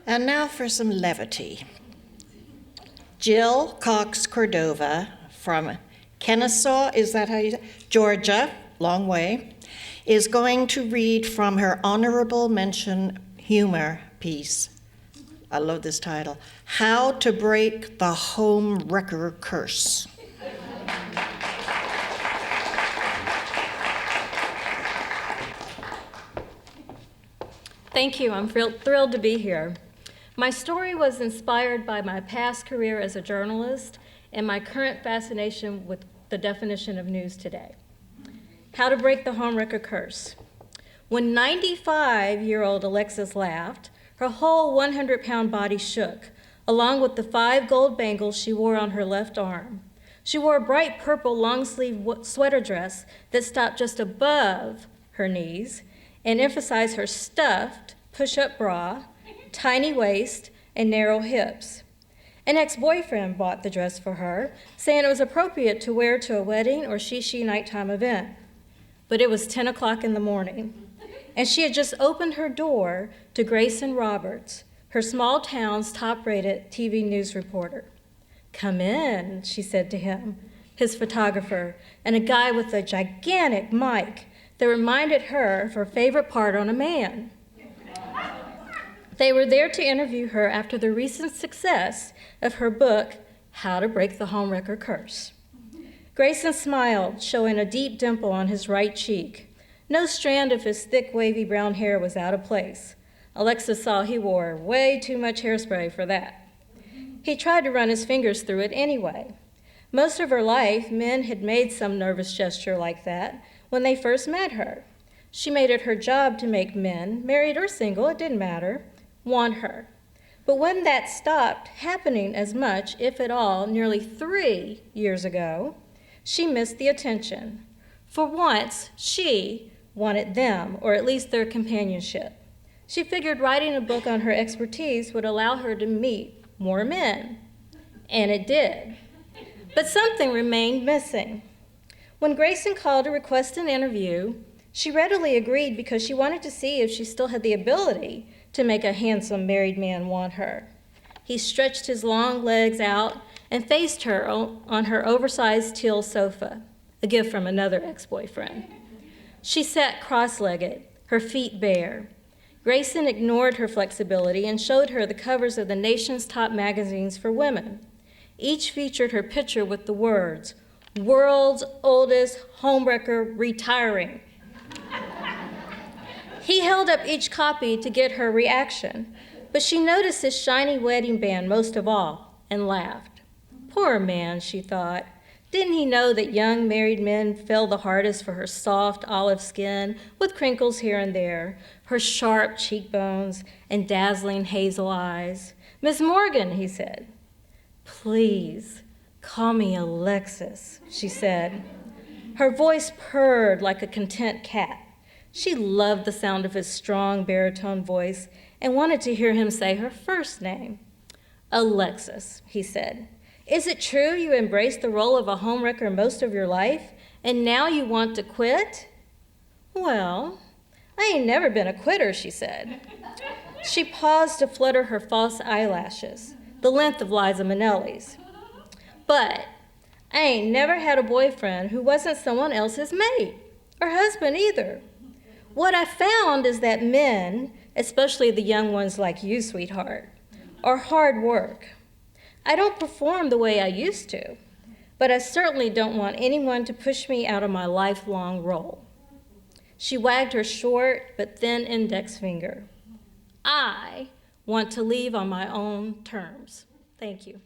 And now for some levity. Jill Cox Cordova from Kennesaw, is that how you say? Georgia, long way, is going to read from her honorable mention humor piece. I love this title, How to Break the Homewrecker Curse. Thank you. I'm thrilled to be here. My story was inspired by my past career as a journalist and my current fascination with the definition of news today. How to Break the Homewrecker Curse. When 95-year-old Alexis laughed, her whole 100-pound body shook, along with the 5 gold bangles she wore on her left arm. She wore a bright purple long-sleeve sweater dress that stopped just above her knees and emphasized her stuffed push-up bra, tiny waist, and narrow hips. An ex-boyfriend bought the dress for her, saying it was appropriate to wear to a wedding or she nighttime event. But it was 10 o'clock in the morning, and she had just opened her door to Grayson Roberts, her small town's top-rated TV news reporter. "Come in," she said to him, his photographer, and a guy with a gigantic mic that reminded her of her favorite part on a man. They were there to interview her after the recent success of her book, How to Break the Homewrecker Curse. Grayson smiled, showing a deep dimple on his right cheek. No strand of his thick, wavy brown hair was out of place. Alexis saw he wore way too much hairspray for that. He tried to run his fingers through it anyway. Most of her life, men had made some nervous gesture like that when they first met her. She made it her job to make men, married or single, it didn't matter, want her. But when that stopped happening as much, if at all, nearly 3 years ago, she missed the attention. For once, she wanted them, or at least their companionship. She figured writing a book on her expertise would allow her to meet more men, and it did. But something remained missing. When Grayson called to request an interview, she readily agreed because she wanted to see if she still had the ability to make a handsome married man want her. He stretched his long legs out and faced her on her oversized teal sofa, a gift from another ex-boyfriend. She sat cross-legged, her feet bare. Grayson ignored her flexibility and showed her the covers of the nation's top magazines for women. Each featured her picture with the words, "World's Oldest Homewrecker Retiring." He held up each copy to get her reaction, but she noticed his shiny wedding band most of all and laughed. Poor man, she thought. Didn't he know that young married men fell the hardest for her soft olive skin with crinkles here and there, her sharp cheekbones and dazzling hazel eyes? "Miss Morgan," he said. "Please, call me Alexis," she said. Her voice purred like a content cat. She loved the sound of his strong baritone voice and wanted to hear him say her first name. "Alexis," he said, "is it true you embraced the role of a homewrecker most of your life, and now you want to quit?" "Well, I ain't never been a quitter," she said. She paused to flutter her false eyelashes, the length of Liza Minnelli's. "But I ain't never had a boyfriend who wasn't someone else's mate, or husband either. What I found is that men, especially the young ones like you, sweetheart, are hard work. I don't perform the way I used to, but I certainly don't want anyone to push me out of my lifelong role." She wagged her short but thin index finger. "I want to leave on my own terms." Thank you.